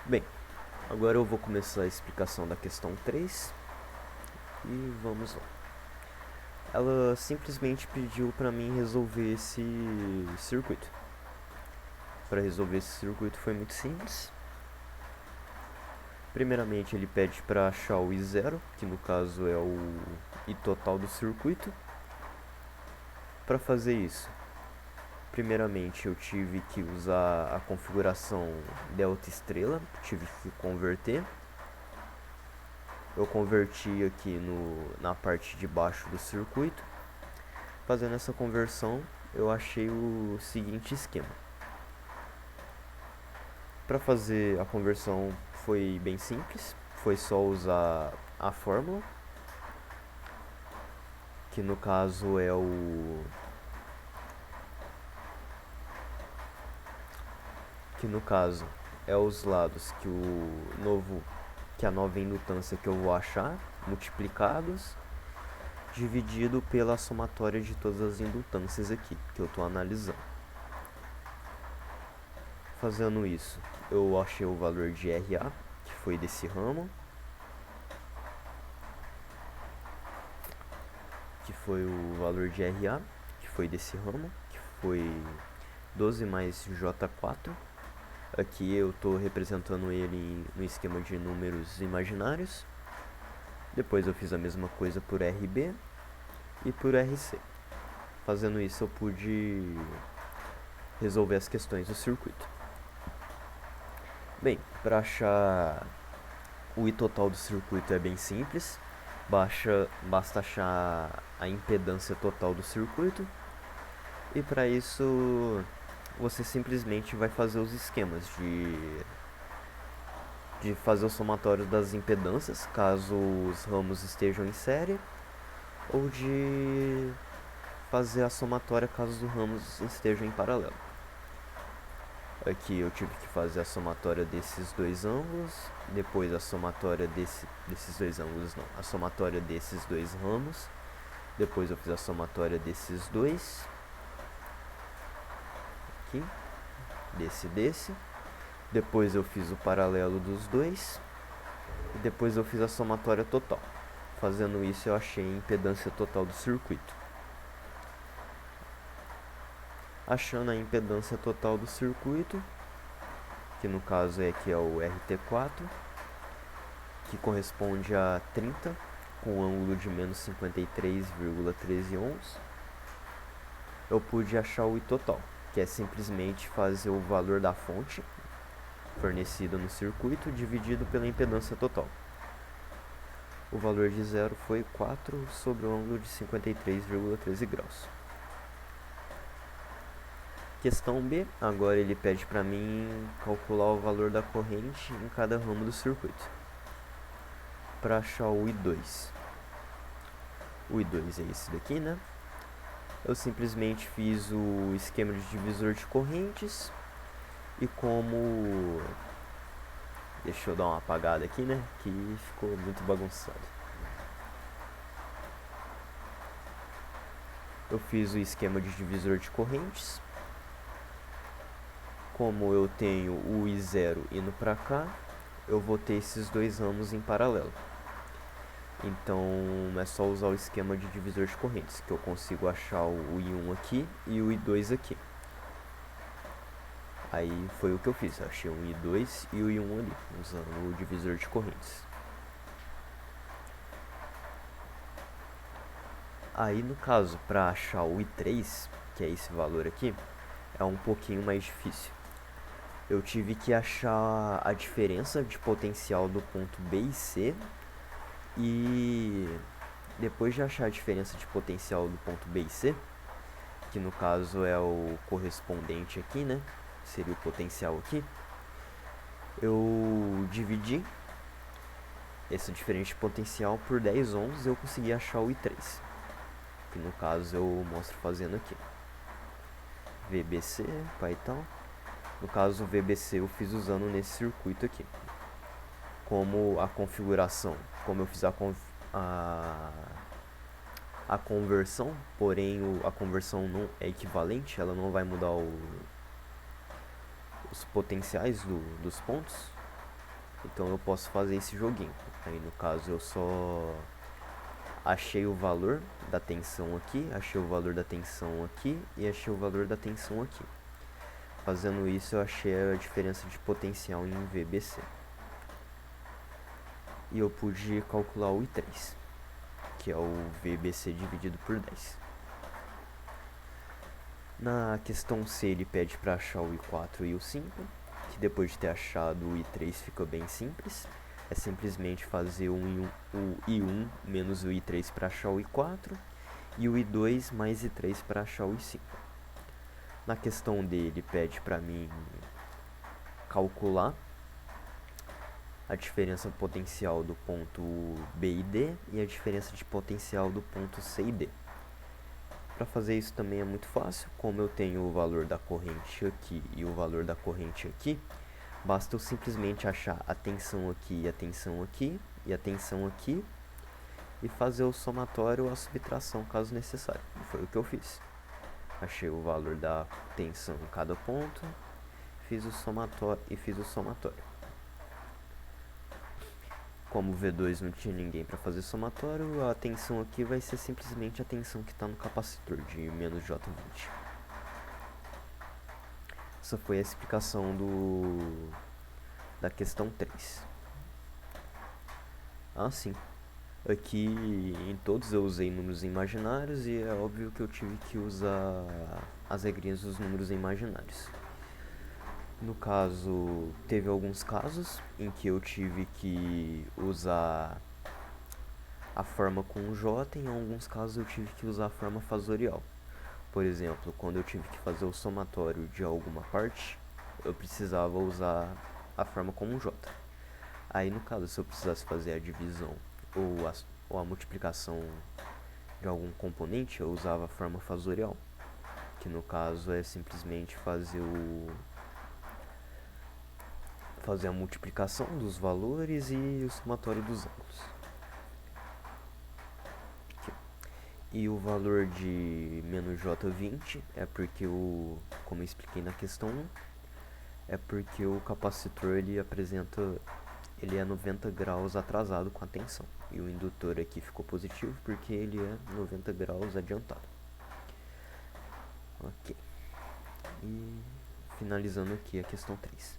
Bem, agora eu vou começar a explicação da questão 3 e vamos lá. Ela simplesmente pediu para mim resolver esse circuito. Para resolver esse circuito foi muito simples. Primeiramente ele pede para achar o I0, que no caso é o I total do circuito. Para fazer isso, primeiramente eu tive que usar a configuração delta estrela, tive que converter. Eu converti aqui na parte de baixo do circuito. Fazendo essa conversão, eu achei o seguinte esquema. Para fazer a conversão foi bem simples, foi só usar a fórmula, que no caso é os lados que a nova indutância que eu vou achar, multiplicados, dividido pela somatória de todas as indutâncias aqui, que eu estou analisando. Fazendo isso, eu achei o valor de RA, que foi desse ramo, que foi 12 mais J4. Aqui eu estou representando ele no esquema de números imaginários. Depois eu fiz a mesma coisa por RB e por RC. Fazendo isso eu pude resolver as questões do circuito. Bem, para achar o I total do circuito é bem simples. Basta achar a impedância total do circuito. E para isso você simplesmente vai fazer os esquemas de fazer o somatório das impedâncias, caso os ramos estejam em série, ou de fazer a somatória caso os ramos estejam em paralelo. Aqui eu tive que fazer a somatória desses dois ângulos, depois a somatória a somatória desses dois ramos, depois eu fiz a somatória desses dois, aqui, desse, depois eu fiz o paralelo dos dois, e depois eu fiz a somatória total. Fazendo isso eu achei a impedância total do circuito. Achando a impedância total do circuito, que no caso aqui é o RT4, que corresponde a 30, com ângulo de menos 53,13 ohms, eu pude achar o I total, que é simplesmente fazer o valor da fonte fornecida no circuito dividido pela impedância total. O valor de zero foi 4 sobre o ângulo de 53,13 graus. Questão B, agora ele pede para mim calcular o valor da corrente em cada ramo do circuito. Para achar o I2. O I2 é esse daqui, né? Eu simplesmente fiz o esquema de divisor de correntes e como... Deixa eu dar uma apagada aqui, né? Que ficou muito bagunçado. Eu fiz o esquema de divisor de correntes. Como eu tenho o I0 indo para cá, eu vou ter esses dois ramos em paralelo. Então é só usar o esquema de divisor de correntes, que eu consigo achar o I1 aqui e o I2 aqui. Aí foi o que eu fiz, eu achei um I2 e o I1 ali, usando o divisor de correntes. Aí no caso, para achar o I3, que é esse valor aqui, é um pouquinho mais difícil. Eu tive que achar a diferença de potencial do ponto B e C, e depois de achar a diferença de potencial do ponto B e C, que no caso é o correspondente aqui, né, seria o potencial aqui, eu dividi essa diferença de potencial por 10 ohms e eu consegui achar o I3, que no caso eu mostro fazendo aqui. VBC, Python. No caso, o VBC eu fiz usando nesse circuito aqui. Como a configuração, como eu fiz a conversão, porém a conversão não é equivalente, ela não vai mudar os potenciais dos pontos. Então eu posso fazer esse joguinho. Aí no caso eu só achei o valor da tensão aqui, achei o valor da tensão aqui e achei o valor da tensão aqui. Fazendo isso eu achei a diferença de potencial em VBC. E eu pude calcular o I3, que é o VBC dividido por 10. Na questão C ele pede para achar o I4 e o 5, que depois de ter achado o I3 fica bem simples. É simplesmente fazer o I1 menos o I3 para achar o I4 e o I2 mais I3 para achar o I5. Na questão D ele pede para mim calcular a diferença potencial do ponto B e D e a diferença de potencial do ponto C e D. Para fazer isso também é muito fácil, como eu tenho o valor da corrente aqui e o valor da corrente aqui, basta eu simplesmente achar a tensão aqui e a tensão aqui e a tensão aqui e fazer o somatório ou a subtração caso necessário. E foi o que eu fiz. Achei o valor da tensão em cada ponto, fiz o somatório e fiz o somatório. Como o V2 não tinha ninguém para fazer somatório, a tensão aqui vai ser simplesmente a tensão que está no capacitor de menos J20. Essa foi a explicação da questão 3. Ah, sim. Aqui em todos eu usei números imaginários e é óbvio que eu tive que usar as regrinhas dos números imaginários. No caso, teve alguns casos em que eu tive que usar a forma com J, em alguns casos eu tive que usar a forma fasorial. Por exemplo, quando eu tive que fazer o somatório de alguma parte, eu precisava usar a forma como J. Aí no caso, se eu precisasse fazer a divisão ou a multiplicação de algum componente, eu usava a forma fasorial, que no caso é simplesmente fazer a multiplicação dos valores e o somatório dos ângulos. Aqui. E o valor de menos J20 é porque como eu expliquei na questão 1, é porque o capacitor ele é 90 graus atrasado com a tensão. E o indutor aqui ficou positivo porque ele é 90 graus adiantado. Ok. E finalizando aqui a questão 3.